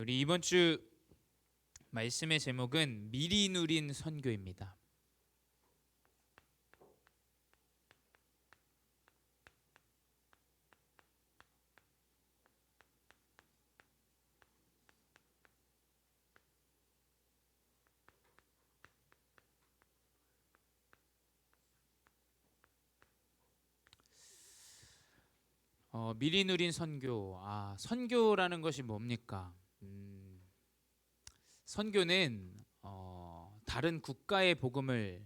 우리 이번 주 말씀의 제목은 미리 누린 선교입니다. 미리 누린 선교. 선교라는 것이 뭡니까? 선교는 다른 국가의 복음을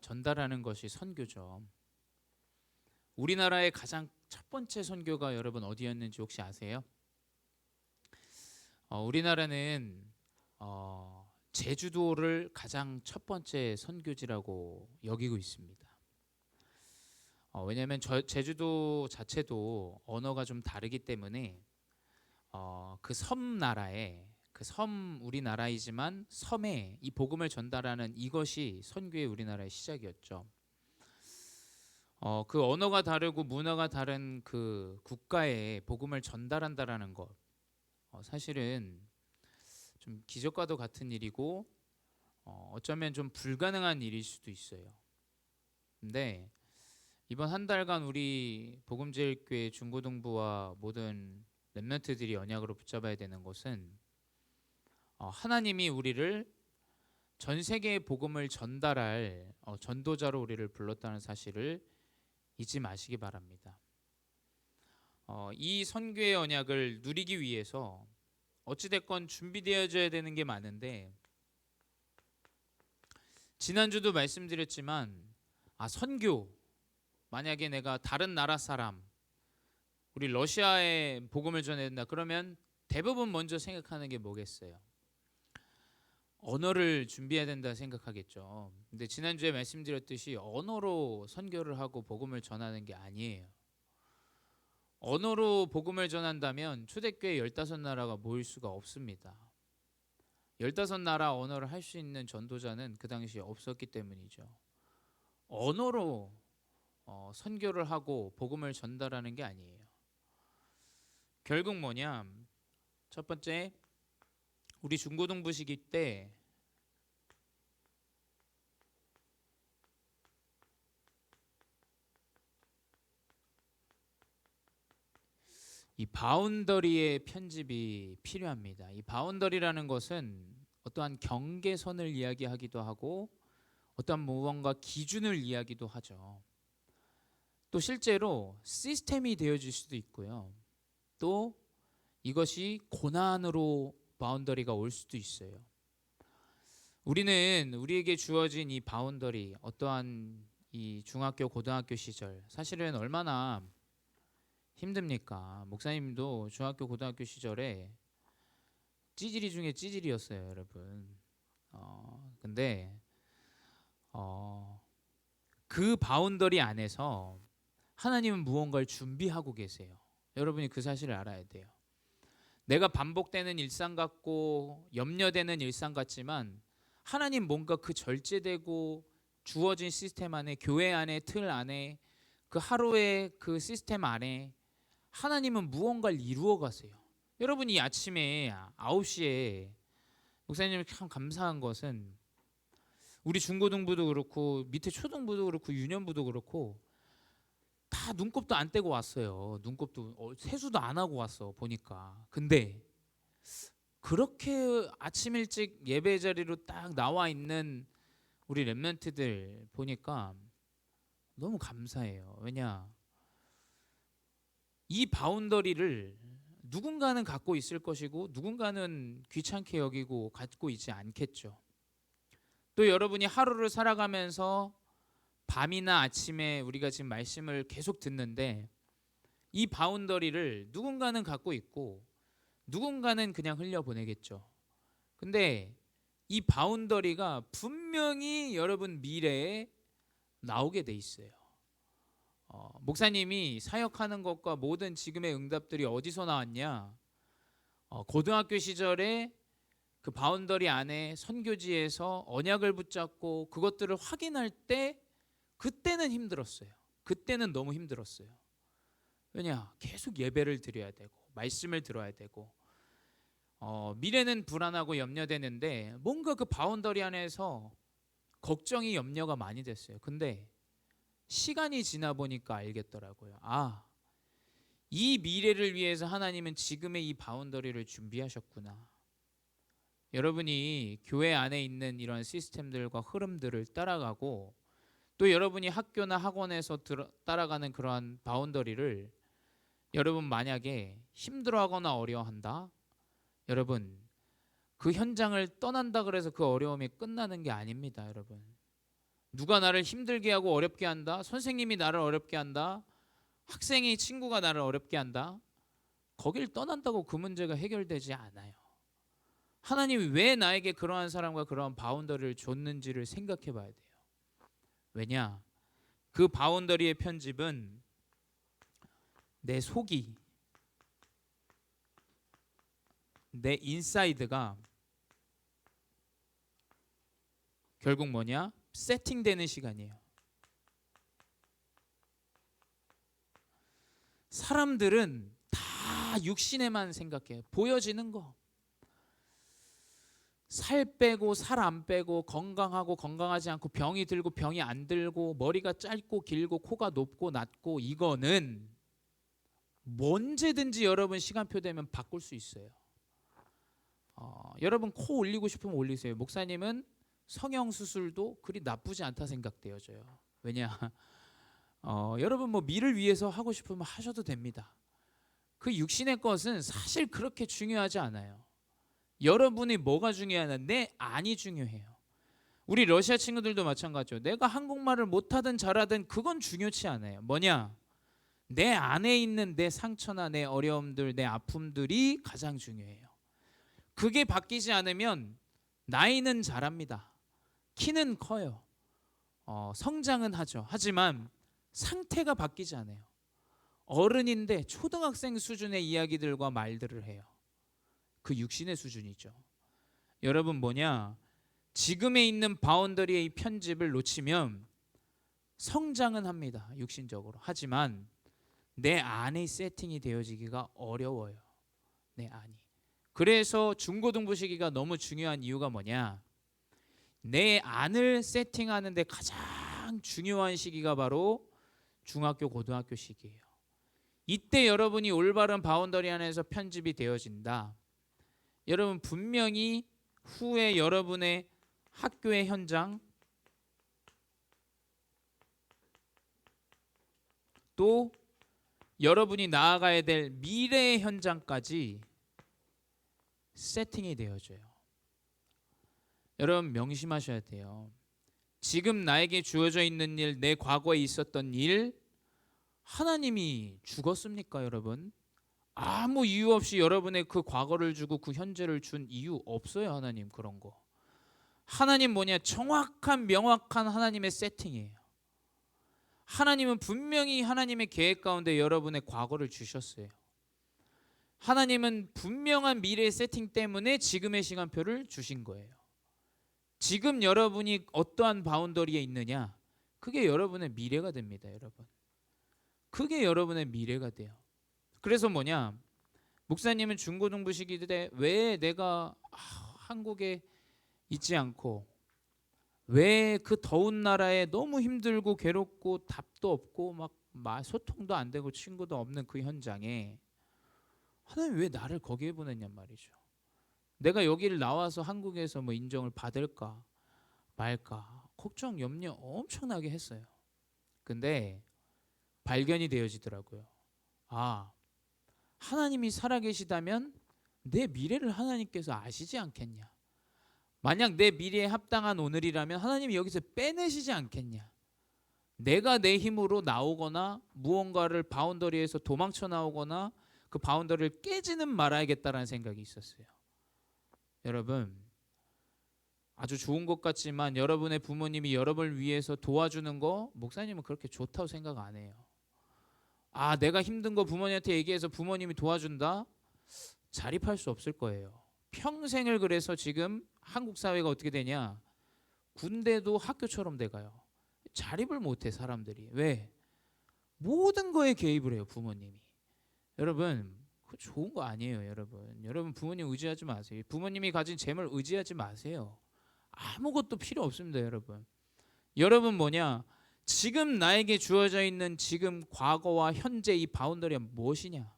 전달하는 것이 선교죠. 우리나라의 가장 첫 번째 선교가 여러분 어디였는지 혹시 아세요? 우리나라는 제주도를 가장 첫 번째 선교지라고 여기고 있습니다. 왜냐하면 제주도 자체도 언어가 좀 다르기 때문에 그 섬나라에 그 섬 우리나라이지만 섬에 이 복음을 전달하는 이것이 선교의 우리나라의 시작이었죠. 그 언어가 다르고 문화가 다른 그 국가에 복음을 전달한다라는 것, 사실은 좀 기적과도 같은 일이고 어쩌면 좀 불가능한 일일 수도 있어요. 근데 이번 한 달간 우리 복음제일교회 중고등부와 모든 렘넌트들이 언약으로 붙잡아야 되는 것은 하나님이 우리를 전 세계에 복음을 전달할 전도자로 우리를 불렀다는 사실을 잊지 마시기 바랍니다. 이 선교의 언약을 누리기 위해서 어찌됐건 준비되어져야 되는 게 많은데, 지난주도 말씀드렸지만 선교, 만약에 내가 다른 나라 사람, 우리 러시아에 복음을 전해야 된다 그러면 대부분 먼저 생각하는 게 뭐겠어요? 언어를 준비해야 된다 생각하겠죠. 근데 지난주에 말씀드렸듯이 언어로 선교를 하고 복음을 전하는 게 아니에요. 언어로 복음을 전한다면 초대교회 15나라가 모일 수가 없습니다. 15나라 언어를 할 수 있는 전도자는 그 당시에 없었기 때문이죠. 언어로 선교를 하고 복음을 전달하는 게 아니에요. 결국 뭐냐? 첫 번째, 우리 중고등부 시기 때 이 바운더리의 편집이 필요합니다. 이 바운더리라는 것은 어떠한 경계선을 이야기하기도 하고 어떠한 무언가 기준을 이야기도 하죠. 또 실제로 시스템이 되어질 수도 있고요. 또 이것이 고난으로 바운더리가 올 수도 있어요. 우리에게 주어진 이 바운더리, 어떠한 이 중학교, 고등학교 시절, 사실은 얼마나 힘듭니까? 목사님도 중학교, 고등학교 시절에 찌질이 중에 찌질이었어요, 여러분. 근데 그 바운더리 안에서 하나님은 무언가를 준비하고 계세요. 여러분이 그 사실을 알아야 돼요. 내가 반복되는 일상 같고 염려되는 일상 같지만 하나님 뭔가 그 절제되고 주어진 시스템 안에, 교회 안에, 틀 안에, 그 하루의 그 시스템 안에 하나님은 무언가를 이루어 가세요. 여러분, 이 아침에 9시에 목사님이 참 감사한 것은 우리 중고등부도 그렇고 밑에 초등부도 그렇고 유년부도 그렇고 다 눈곱도 안 떼고 왔어요. 눈곱도 세수도 안 하고 왔어 보니까. 근데 그렇게 아침 일찍 예배 자리로 딱 나와 있는 우리 렘넌트들 보니까 너무 감사해요. 왜냐, 이 바운더리를 누군가는 갖고 있을 것이고 누군가는 귀찮게 여기고 갖고 있지 않겠죠. 또 여러분이 하루를 살아가면서 밤이나 아침에 우리가 지금 말씀을 계속 듣는데 이 바운더리를 누군가는 갖고 있고 누군가는 그냥 흘려보내겠죠. 근데 이 바운더리가 분명히 여러분 미래에 나오게 돼 있어요. 목사님이 사역하는 것과 모든 지금의 응답들이 어디서 나왔냐? 고등학교 시절에 그 바운더리 안에 선교지에서 언약을 붙잡고 그것들을 확인할 때 그때는 힘들었어요. 그때는 너무 힘들었어요. 왜냐? 계속 예배를 드려야 되고 말씀을 들어야 되고 미래는 불안하고 염려되는데 뭔가 그 바운더리 안에서 걱정이 염려가 많이 됐어요. 근데 시간이 지나 보니까 알겠더라고요. 아, 이 미래를 위해서 하나님은 지금의 이 바운더리를 준비하셨구나. 여러분이 교회 안에 있는 이런 시스템들과 흐름들을 따라가고 또 여러분이 학교나 학원에서 따라가는 그러한 바운더리를 여러분 만약에 힘들어하거나 어려워한다. 여러분 그 현장을 떠난다 그래서 그 어려움이 끝나는 게 아닙니다. 여러분 누가 나를 힘들게 하고 어렵게 한다. 선생님이 나를 어렵게 한다. 학생이 친구가 나를 어렵게 한다. 거길 떠난다고 그 문제가 해결되지 않아요. 하나님이 왜 나에게 그러한 사람과 그러한 바운더리를 줬는지를 생각해 봐야 돼요. 왜냐? 그 바운더리의 편집은 내 속이, 내 인사이드가 결국 뭐냐? 세팅되는 시간이에요. 사람들은 다 육신에만 생각해요. 보여지는 거. 살 빼고 살 안 빼고 건강하고 건강하지 않고 병이 들고 병이 안 들고 머리가 짧고 길고 코가 높고 낮고 이거는 언제든지 여러분 시간표 되면 바꿀 수 있어요. 여러분 코 올리고 싶으면 올리세요. 목사님은 성형수술도 그리 나쁘지 않다 생각되어져요. 왜냐? 여러분 뭐 미를 위해서 하고 싶으면 하셔도 됩니다. 그 육신의 것은 사실 그렇게 중요하지 않아요. 여러분이 뭐가 중요하냐? 내 안이 중요해요. 우리 러시아 친구들도 마찬가지죠. 내가 한국말을 못하든 잘하든 그건 중요치 않아요. 뭐냐? 내 안에 있는 내 상처나 내 어려움들, 내 아픔들이 가장 중요해요. 그게 바뀌지 않으면 나이는 자랍니다. 키는 커요. 성장은 하죠. 하지만 상태가 바뀌지 않아요. 어른인데 초등학생 수준의 이야기들과 말들을 해요. 그 육신의 수준이죠. 여러분 뭐냐? 지금에 있는 바운더리의 이 편집을 놓치면 성장은 합니다. 육신적으로. 하지만 내 안에 세팅이 되어지기가 어려워요. 내 안이. 그래서 중고등부 시기가 너무 중요한 이유가 뭐냐? 내 안을 세팅하는 데 가장 중요한 시기가 바로 중학교, 고등학교 시기예요. 이때 여러분이 올바른 바운더리 안에서 편집이 되어진다. 여러분 분명히 후에 여러분의 학교의 현장 또 여러분이 나아가야 될 미래의 현장까지 세팅이 되어져요. 여러분 명심하셔야 돼요. 지금 나에게 주어져 있는 일, 내 과거에 있었던 일 하나님이 주었습니까, 여러분? 아무 이유 없이 여러분의 그 과거를 주고 그 현재를 준 이유 없어요. 하나님 그런 거. 하나님 뭐냐? 정확한 명확한 하나님의 세팅이에요. 하나님은 분명히 하나님의 계획 가운데 여러분의 과거를 주셨어요. 하나님은 분명한 미래의 세팅 때문에 지금의 시간표를 주신 거예요. 지금 여러분이 어떠한 바운더리에 있느냐? 그게 여러분의 미래가 됩니다, 여러분. 그게 여러분의 미래가 돼요. 그래서 뭐냐? 목사님은 중고등부 시기 때 왜 내가 한국에 있지 않고 왜 그 더운 나라에 너무 힘들고 괴롭고 답도 없고 막 소통도 안 되고 친구도 없는 그 현장에 하나님 왜 나를 거기에 보냈냔 말이죠. 내가 여기를 나와서 한국에서 뭐 인정을 받을까 말까 걱정 염려 엄청나게 했어요. 근데 발견이 되어지더라고요. 아, 하나님이 살아계시다면 내 미래를 하나님께서 아시지 않겠냐. 만약 내 미래에 합당한 오늘이라면 하나님이 여기서 빼내시지 않겠냐. 내가 내 힘으로 나오거나 무언가를 바운더리에서 도망쳐 나오거나 그 바운더리를 깨지는 말아야겠다라는 생각이 있었어요. 여러분 아주 좋은 것 같지만 여러분의 부모님이 여러분을 위해서 도와주는 거 목사님은 그렇게 좋다고 생각 안 해요. 아, 내가 힘든 거 부모님한테 얘기해서 부모님이 도와준다? 자립할 수 없을 거예요. 평생을 그래서 지금 한국 사회가 어떻게 되냐? 군대도 학교처럼 돼가요. 자립을 못해 사람들이. 왜? 모든 거에 개입을 해요 부모님이. 여러분 그거 좋은 거 아니에요, 여러분. 여러분 부모님 의지하지 마세요. 부모님이 가진 재물 의지하지 마세요. 아무것도 필요 없습니다, 여러분. 여러분 뭐냐? 지금 나에게 주어져 있는 지금 과거와 현재 이 바운더리가 무엇이냐?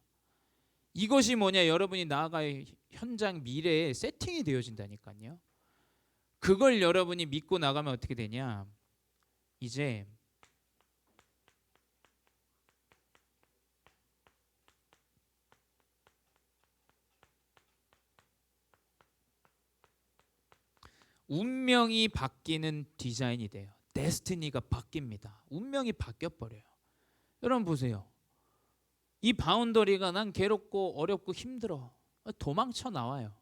이것이 뭐냐? 여러분이 나아갈 현장 미래에 세팅이 되어진다니까요. 그걸 여러분이 믿고 나가면 어떻게 되냐? 이제 운명이 바뀌는 디자인이 돼요. 데스티니가 바뀝니다. 운명이 바뀌어버려요. 여러분 보세요. 이 바운더리가 난 괴롭고 어렵고 힘들어. 도망쳐 나와요.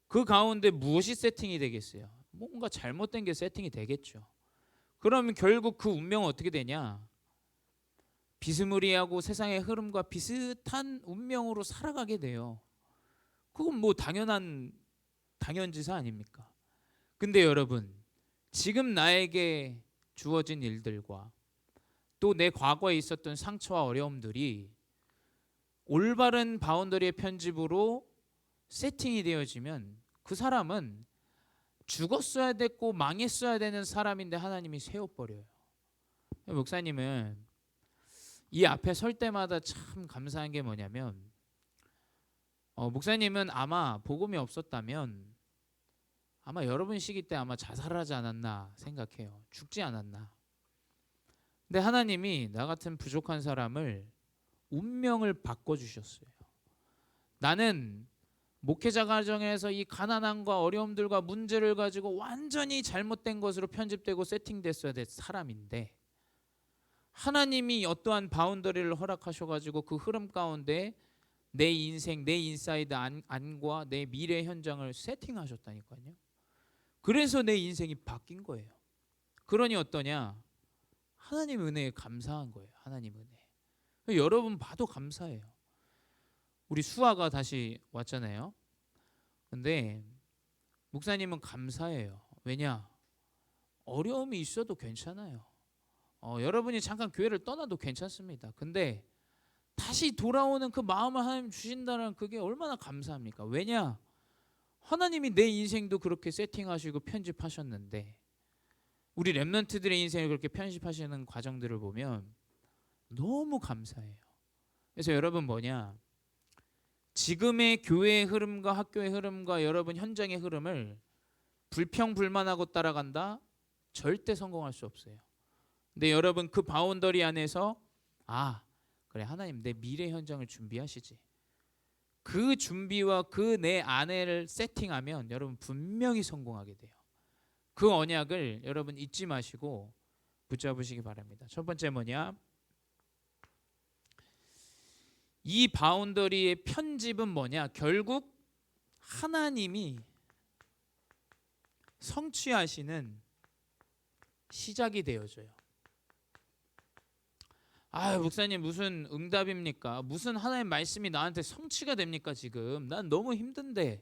그 가운데 무엇이 세팅이 되겠어요? 뭔가 잘못된 게 세팅이 되겠죠. 그러면 결국 그 운명은 어떻게 되냐? 비스무리하고 세상의 흐름과 비슷한 운명으로 살아가게 돼요. 그건 뭐 당연지사 아닙니까? 근데 여러분, 지금 나에게 주어진 일들과 또 내 과거에 있었던 상처와 어려움들이 올바른 바운더리의 편집으로 세팅이 되어지면 그 사람은 죽었어야 됐고 망했어야 되는 사람인데 하나님이 세워버려요. 목사님은 이 앞에 설 때마다 참 감사한 게 뭐냐면 목사님은 아마 복음이 없었다면 아마 여러분 시기 때 아마 자살하지 않았나 생각해요. 죽지 않았나. 근데 하나님이 나 같은 부족한 사람을 운명을 바꿔주셨어요. 나는 목회자 가정에서 이 가난함과 어려움들과 문제를 가지고 완전히 잘못된 것으로 편집되고 세팅됐어야 될 사람인데 하나님이 어떠한 바운더리를 허락하셔가지고 그 흐름 가운데 내 인생, 내 인사이드 안과 내 미래 현장을 세팅하셨다니까요. 그래서 내 인생이 바뀐 거예요. 그러니 어떠냐? 하나님 은혜에 감사한 거예요. 하나님 은혜. 여러분 봐도 감사해요. 우리 수아가 다시 왔잖아요. 근데 목사님은 감사해요. 왜냐? 어려움이 있어도 괜찮아요. 여러분이 잠깐 교회를 떠나도 괜찮습니다. 근데 다시 돌아오는 그 마음을 하나님 주신다는 그게 얼마나 감사합니까? 왜냐? 하나님이 내 인생도 그렇게 세팅하시고 편집하셨는데 우리 렘넌트들의 인생을 그렇게 편집하시는 과정들을 보면 너무 감사해요. 그래서 여러분 뭐냐? 지금의 교회의 흐름과 학교의 흐름과 여러분 현장의 흐름을 불평불만하고 따라간다? 절대 성공할 수 없어요. 근데 여러분 그 바운더리 안에서 그래 하나님 내 미래 현장을 준비하시지. 그 준비와 그 내 안에를 세팅하면 여러분 분명히 성공하게 돼요. 그 언약을 여러분 잊지 마시고 붙잡으시기 바랍니다. 첫 번째 뭐냐? 이 바운더리의 편집은 뭐냐? 결국 하나님이 성취하시는 시작이 되어져요. 목사님 무슨 응답입니까? 무슨 하나님 말씀이 나한테 성취가 됩니까 지금? 난 너무 힘든데.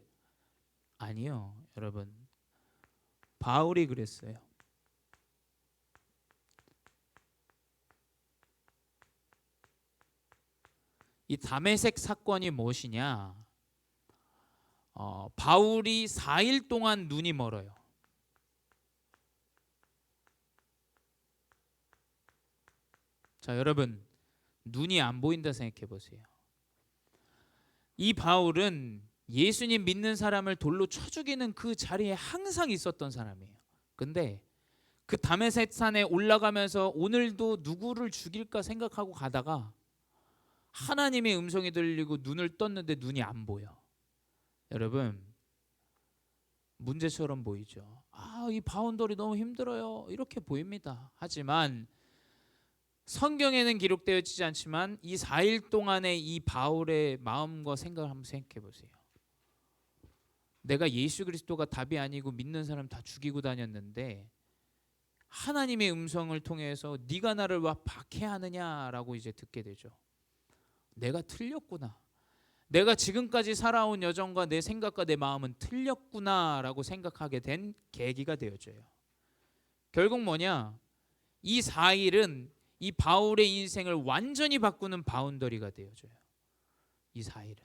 아니요, 여러분. 바울이 그랬어요. 이 다메섹 사건이 무엇이냐? 바울이 4일 동안 눈이 멀어요. 자, 여러분 눈이 안 보인다 생각해 보세요. 이 바울은 예수님 믿는 사람을 돌로 쳐 죽이는 그 자리에 항상 있었던 사람이에요. 근데 그 다메섹 산에 올라가면서 오늘도 누구를 죽일까 생각하고 가다가 하나님의 음성이 들리고 눈을 떴는데 눈이 안 보여. 여러분 문제처럼 보이죠. 이 바운더리 너무 힘들어요. 이렇게 보입니다. 하지만 성경에는 기록되어지지 않지만 이 4일 동안의 이 바울의 마음과 생각을 한번 생각해 보세요. 내가 예수 그리스도가 답이 아니고 믿는 사람 다 죽이고 다녔는데 하나님의 음성을 통해서 네가 나를 와 박해하느냐라고 이제 듣게 되죠. 내가 틀렸구나. 내가 지금까지 살아온 여정과 내 생각과 내 마음은 틀렸구나라고 생각하게 된 계기가 되어져요. 결국 뭐냐? 이 4일은 이 바울의 인생을 완전히 바꾸는 바운더리가 되어져요. 이 4일은.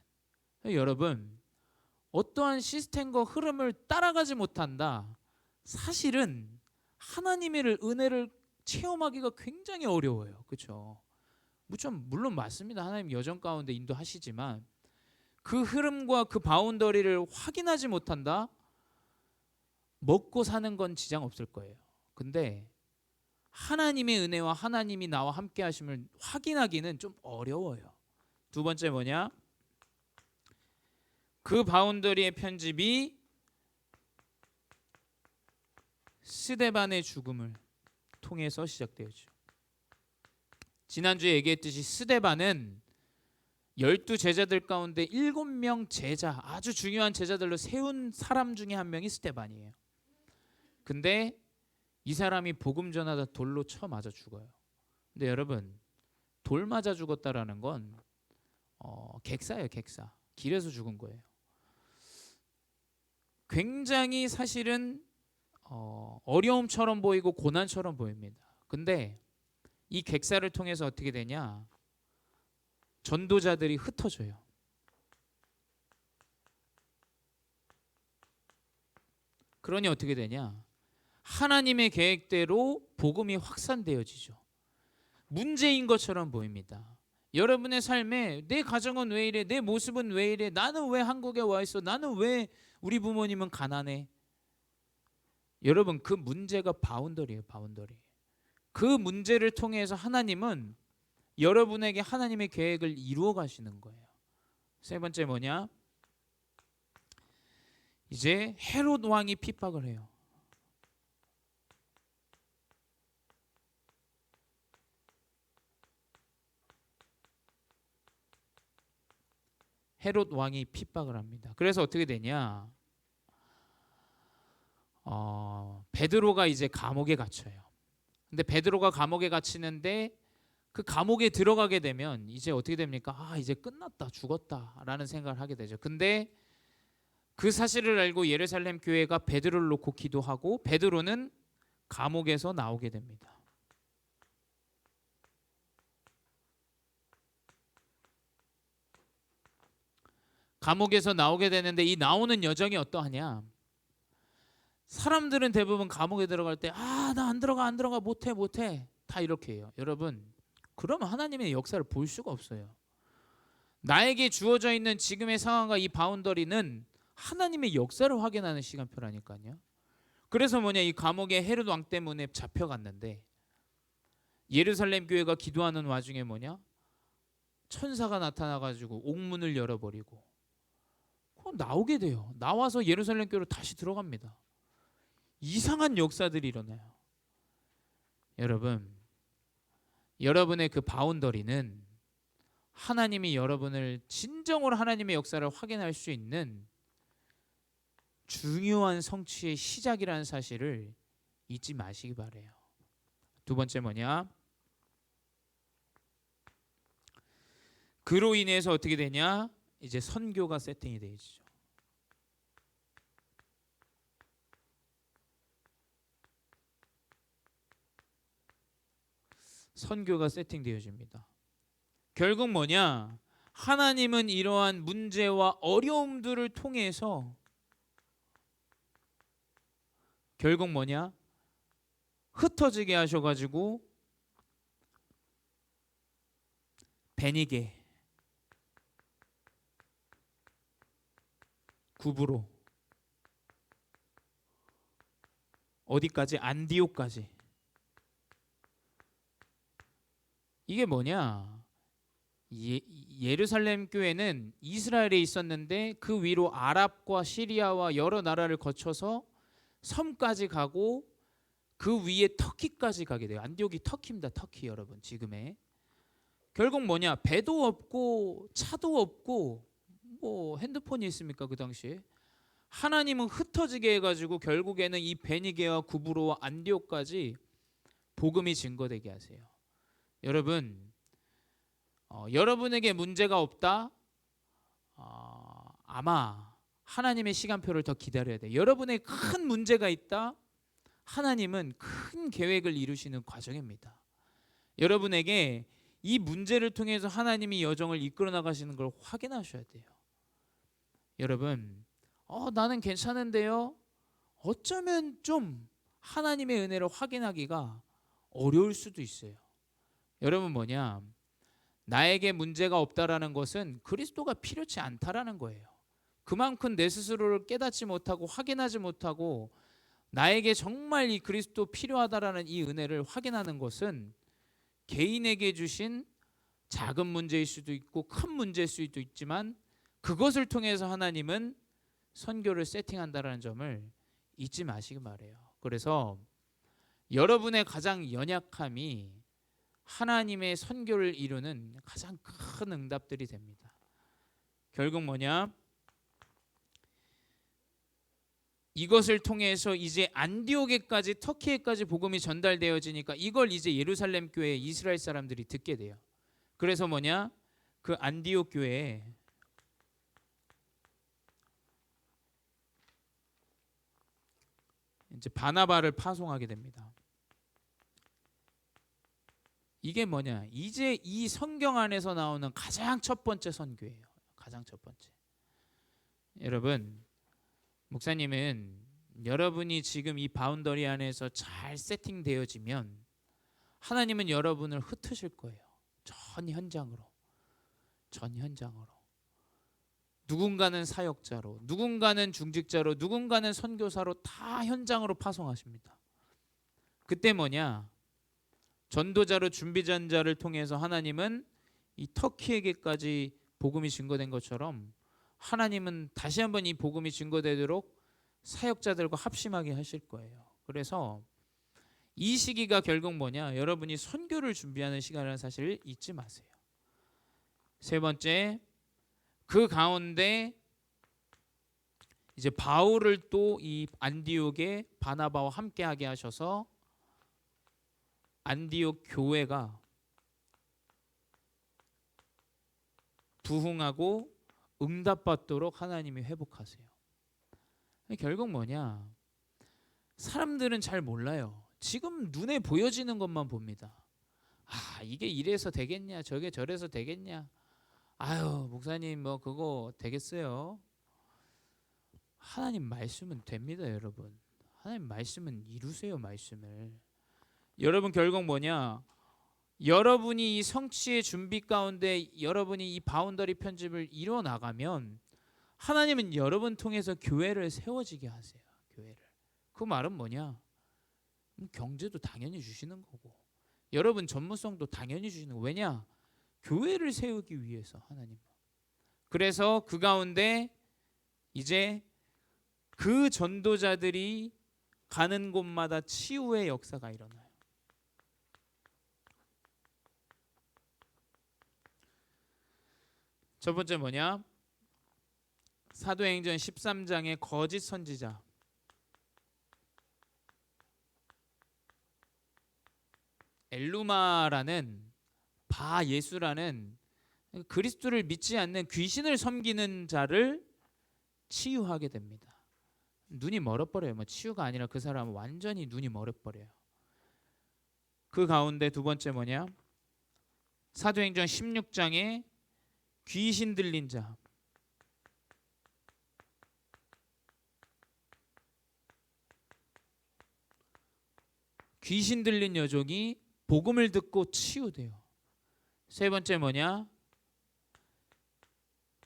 여러분, 어떠한 시스템과 흐름을 따라가지 못한다. 사실은 하나님의 은혜를 체험하기가 굉장히 어려워요. 그렇죠? 물론 맞습니다. 하나님 여정 가운데 인도하시지만 그 흐름과 그 바운더리를 확인하지 못한다. 먹고 사는 건 지장 없을 거예요. 근데 하나님의 은혜와 하나님이 나와 함께 하심을 확인하기는 좀 어려워요. 두 번째 뭐냐? 그 바운더리의 편집이 스데반의 죽음을 통해서 시작되었죠. 지난주에 얘기했듯이 스데반은 12제자들 가운데 7명 제자, 아주 중요한 제자들로 세운 사람 중에 한 명이 스데반이에요. 근데 이 사람이 복음 전하다 돌로 쳐 맞아 죽어요. 근데 여러분, 돌 맞아 죽었다라는 건 객사예요. 객사. 길에서 죽은 거예요. 굉장히 사실은 어려움처럼 보이고 고난처럼 보입니다. 근데 이 객사를 통해서 어떻게 되냐? 전도자들이 흩어져요. 그러니 어떻게 되냐? 하나님의 계획대로 복음이 확산되어지죠. 문제인 것처럼 보입니다. 여러분의 삶에 내 가정은 왜 이래? 내 모습은 왜 이래? 나는 왜 한국에 와 있어? 나는 왜 우리 부모님은 가난해? 여러분, 그 문제가 바운더리예요. 바운더리. 그 문제를 통해서 하나님은 여러분에게 하나님의 계획을 이루어 가시는 거예요. 세 번째 뭐냐? 이제 헤롯 왕이 핍박을 해요. 헤롯 왕이 핍박을 합니다. 그래서 어떻게 되냐? 베드로가 이제 감옥에 갇혀요. 근데 베드로가 감옥에 갇히는데 그 감옥에 들어가게 되면 이제 어떻게 됩니까? 이제 끝났다, 죽었다라는 생각을 하게 되죠. 근데 그 사실을 알고 예루살렘 교회가 베드로를 놓고 기도하고 베드로는 감옥에서 나오게 됩니다. 감옥에서 나오게 되는데 이 나오는 여정이 어떠하냐? 사람들은 대부분 감옥에 들어갈 때 나 안 들어가 못해 다 이렇게 해요. 여러분, 그러면 하나님의 역사를 볼 수가 없어요. 나에게 주어져 있는 지금의 상황과 이 바운더리는 하나님의 역사를 확인하는 시간표라니까요. 그래서 뭐냐, 이 감옥에 헤롯 왕 때문에 잡혀갔는데 예루살렘 교회가 기도하는 와중에 뭐냐, 천사가 나타나가지고 옥문을 열어버리고 나오게 돼요. 나와서 예루살렘 교회로 다시 들어갑니다. 이상한 역사들이 일어나요. 여러분, 여러분의 그 바운더리는 하나님이 여러분을 진정으로 하나님의 역사를 확인할 수 있는 중요한 성취의 시작이라는 사실을 잊지 마시기 바래요. 두 번째 뭐냐? 그로 인해서 어떻게 되냐? 이제 선교가 세팅이 되죠. 선교가 세팅되어집니다. 결국 뭐냐? 하나님은 이러한 문제와 어려움들을 통해서 결국 뭐냐? 흩어지게 하셔가지고 베니게, 구브로, 어디까지? 안디옥까지. 이게 뭐냐? 예루살렘 교회는 이스라엘에 있었는데 그 위로 아랍과 시리아와 여러 나라를 거쳐서 섬까지 가고 그 위에 터키까지 가게 돼요. 안디옥이 터키입니다. 터키 여러분, 지금의. 결국 뭐냐? 배도 없고 차도 없고 뭐 핸드폰이 있습니까 그 당시에? 하나님은 흩어지게 해가지고 결국에는 이 베니게와 구브로와 안디옥까지 복음이 증거되게 하세요. 여러분, 여러분에게 문제가 없다? 아마 하나님의 시간표를 더 기다려야 돼요. 여러분의 큰 문제가 있다? 하나님은 큰 계획을 이루시는 과정입니다. 여러분에게 이 문제를 통해서 하나님이 여정을 이끌어 나가시는 걸 확인하셔야 돼요. 여러분, 나는 괜찮은데요. 어쩌면 좀 하나님의 은혜를 확인하기가 어려울 수도 있어요. 여러분 나에게 문제가 없다라는 것은 그리스도가 필요치 않다라는 거예요. 그만큼 내 스스로를 깨닫지 못하고 확인하지 못하고 나에게 정말 이 그리스도 필요하다라는 이 은혜를 확인하는 것은 개인에게 주신 작은 문제일 수도 있고 큰 문제일 수도 있지만 그것을 통해서 하나님은 선교를 세팅한다라는 점을 잊지 마시기 바래요. 그래서 여러분의 가장 연약함이 하나님의 선교를 이루는 가장 큰 응답들이 됩니다. 결국 이것을 통해서 이제 안디옥에까지 터키에까지 복음이 전달되어지니까 이걸 이제 예루살렘 교회 이스라엘 사람들이 듣게 돼요. 그래서 그 안디옥 교회에 이제 바나바를 파송하게 됩니다. 이게 이제 이 성경 안에서 나오는 가장 첫 번째 선교예요. 가장 첫 번째. 여러분, 목사님은 여러분이 지금 이 바운더리 안에서 잘 세팅되어지면 하나님은 여러분을 흩으실 거예요. 전 현장으로. 누군가는 사역자로, 누군가는 중직자로, 누군가는 선교사로 다 현장으로 파송하십니다. 그때 전도자로 준비된 자를 통해서 하나님은 이 터키에게까지 복음이 증거된 것처럼 하나님은 다시 한번 이 복음이 증거되도록 사역자들과 합심하게 하실 거예요. 그래서 이 시기가 결국 여러분이 선교를 준비하는 시간이라는 사실을 잊지 마세요. 세 번째, 그 가운데 이제 바울을 또 이 안디옥에 바나바와 함께하게 하셔서 안디옥 교회가 부흥하고 응답받도록 하나님이 회복하세요. 결국 사람들은 잘 몰라요. 지금 눈에 보여지는 것만 봅니다. 이게 이래서 되겠냐, 저게 저래서 되겠냐. 아유, 목사님 그거 되겠어요? 하나님 말씀은 됩니다, 여러분. 하나님 말씀은 이루세요, 말씀을. 여러분 결국 여러분이 이 성취의 준비 가운데 여러분이 이 바운더리 편집을 이루어 나가면 하나님은 여러분 통해서 교회를 세워지게 하세요. 교회를. 그 말은 경제도 당연히 주시는 거고 여러분 전문성도 당연히 주시는 거고 왜냐? 교회를 세우기 위해서 하나님. 그래서 그 가운데 이제 그 전도자들이 가는 곳마다 치유의 역사가 일어나요. 첫 번째 사도행전 13장의 거짓 선지자. 엘루마라는 바예수라는 그리스도를 믿지 않는 귀신을 섬기는 자를 치유하게 됩니다. 눈이 멀어버려요. 치유가 아니라 그 사람은 완전히 눈이 멀어버려요. 그 가운데 두 번째 사도행전 16장에 귀신 들린 자. 귀신 들린 여종이 복음을 듣고 치유돼요. 세 번째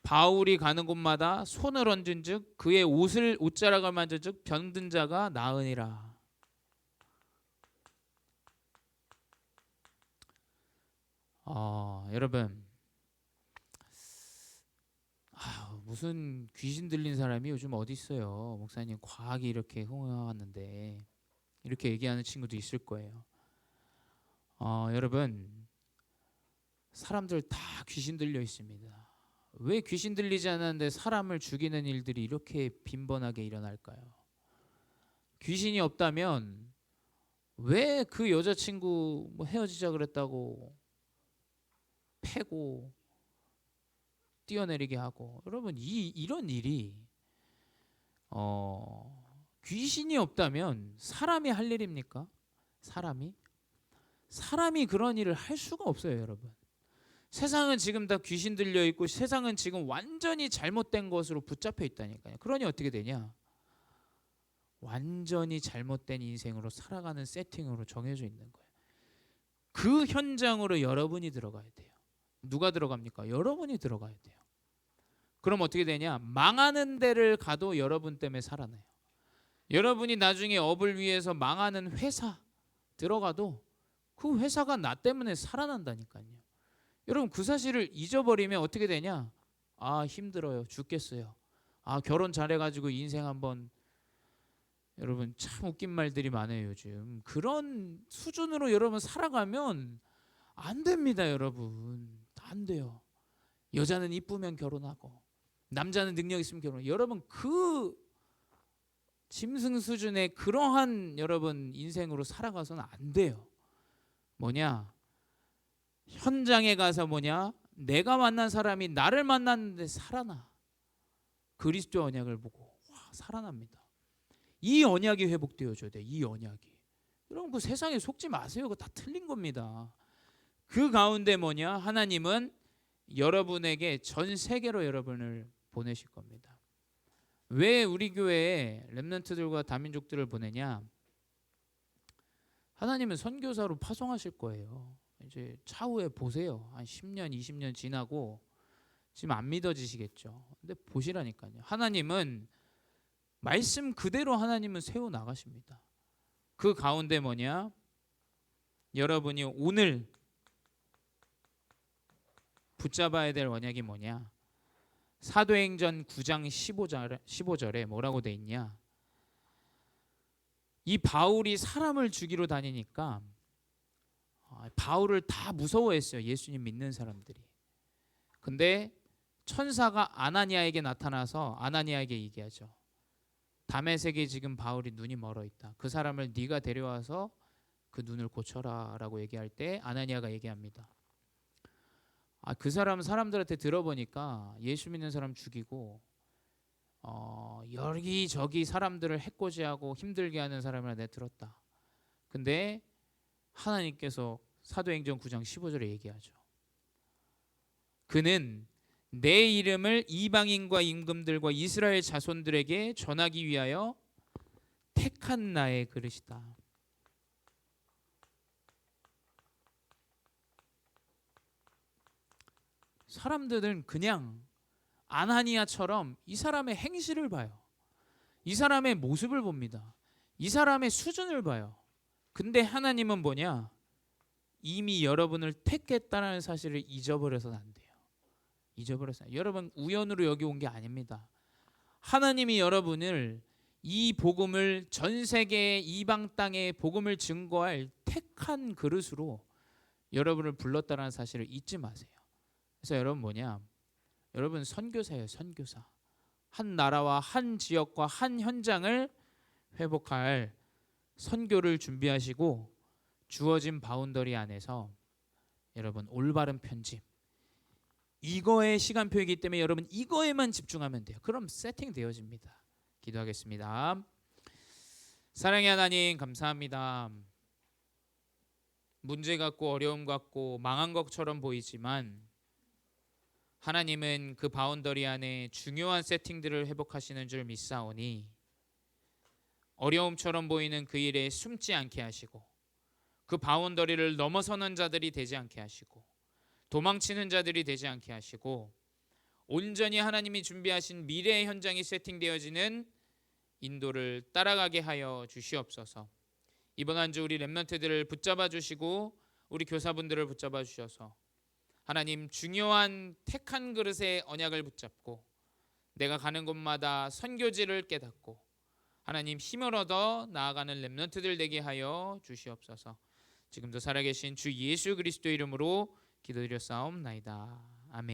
바울이 가는 곳마다 손을 얹은즉 그의 옷자락을 만진즉 병든 자가 나으니라. 여러분, 무슨 귀신 들린 사람이 요즘 어디 있어요? 목사님 과학이 이렇게 흥황하는데 이렇게 얘기하는 친구도 있을 거예요. 여러분, 사람들 다 귀신 들려 있습니다. 왜 귀신 들리지 않았는데 사람을 죽이는 일들이 이렇게 빈번하게 일어날까요? 귀신이 없다면 왜 그 여자친구 헤어지자 그랬다고 패고 뛰어내리게 하고. 여러분, 이런 일이 귀신이 없다면 사람이 할 일입니까? 사람이 그런 일을 할 수가 없어요, 여러분. 세상은 지금 다 귀신 들려 있고 세상은 지금 완전히 잘못된 것으로 붙잡혀 있다니까요. 그러니 어떻게 되냐? 완전히 잘못된 인생으로 살아가는 세팅으로 정해져 있는 거예요. 그 현장으로 여러분이 들어가야 돼요. 누가 들어갑니까? 여러분이 들어가야 돼요. 그럼 어떻게 되냐? 망하는 데를 가도 여러분 때문에 살아나요. 여러분이 나중에 업을 위해서 망하는 회사 들어가도 그 회사가 나 때문에 살아난다니까요. 여러분 그 사실을 잊어버리면 어떻게 되냐? 아 힘들어요. 죽겠어요. 아 결혼 잘해가지고 인생 한번. 여러분 참 웃긴 말들이 많아요 요즘. 그런 수준으로 여러분 살아가면 안 됩니다 여러분. 안 돼요. 여자는 이쁘면 결혼하고 남자는 능력 있으면 결혼하고. 여러분 그 짐승 수준의 그러한 여러분 인생으로 살아가서는 안 돼요. 뭐냐? 현장에 가서 뭐냐? 내가 만난 사람이 나를 만났는데 살아나. 그리스도 언약을 보고 와 살아납니다. 이 언약이 회복되어져야 돼. 이 언약이. 여러분 그 세상에 속지 마세요. 그거 다 틀린 겁니다. 그 가운데 뭐냐? 하나님은 여러분에게 전 세계로 여러분을 보내실 겁니다. 왜 우리 교회에 렘넌트들과 다민족들을 보내냐? 하나님은 선교사로 파송하실 거예요. 이제 차후에 보세요. 한 10년, 20년 지나고 지금 안 믿어지시겠죠. 근데 보시라니까요. 하나님은 말씀 그대로 하나님은 세워 나가십니다. 그 가운데 뭐냐? 여러분이 오늘 붙잡아야 될 언약이 뭐냐? 사도행전 9장 15절에 뭐라고 돼 있냐? 이 바울이 사람을 죽이러 다니니까 바울을 다 무서워했어요. 예수님 믿는 사람들이. 근데 천사가 아나니아에게 나타나서 아나니아에게 얘기하죠. 다메섹에 지금 바울이 눈이 멀어 있다. 그 사람을 네가 데려와서 그 눈을 고쳐라 라고 얘기할 때 아나니아가 얘기합니다. 그 사람 사람들한테 들어보니까 예수 믿는 사람 죽이고 여기저기 사람들을 해코지하고 힘들게 하는 사람이라 내가 들었다. 근데 하나님께서 사도행전 9장 15절에 얘기하죠. 그는 내 이름을 이방인과 임금들과 이스라엘 자손들에게 전하기 위하여 택한 나의 그릇이다. 사람들은 그냥 아나니아처럼 이 사람의 행실을 봐요. 이 사람의 모습을 봅니다. 이 사람의 수준을 봐요. 근데 하나님은 뭐냐? 이미 여러분을 택했다는 사실을 잊어버려서는 안 돼요. 잊어버렸어요. 여러분 우연으로 여기 온 게 아닙니다. 하나님이 여러분을 이 복음을 전 세계 이방 땅에 복음을 증거할 택한 그릇으로 여러분을 불렀다는 사실을 잊지 마세요. 그래서 여러분 뭐냐? 여러분 선교사예요. 선교사. 한 나라와 한 지역과 한 현장을 회복할 선교를 준비하시고 주어진 바운더리 안에서 여러분 올바른 편집 이거의 시간표이기 때문에 여러분 이거에만 집중하면 돼요. 그럼 세팅되어집니다. 기도하겠습니다. 사랑의 하나님 감사합니다. 문제 같고 어려움 같고 망한 것처럼 보이지만 하나님은 그 바운더리 안에 중요한 세팅들을 회복하시는 줄 믿사오니 어려움처럼 보이는 그 일에 숨지 않게 하시고 그 바운더리를 넘어서는 자들이 되지 않게 하시고 도망치는 자들이 되지 않게 하시고 온전히 하나님이 준비하신 미래의 현장이 세팅되어지는 인도를 따라가게 하여 주시옵소서. 이번 한 주 우리 렘넌트들을 붙잡아 주시고 우리 교사분들을 붙잡아 주셔서 하나님 중요한 택한 그릇의 언약을 붙잡고 내가 가는 곳마다 선교지를 깨닫고 하나님 힘을 얻어 나아가는 렘넌트들 되게 하여 주시옵소서. 지금도 살아계신 주 예수 그리스도 이름으로 기도드렸사옵나이다.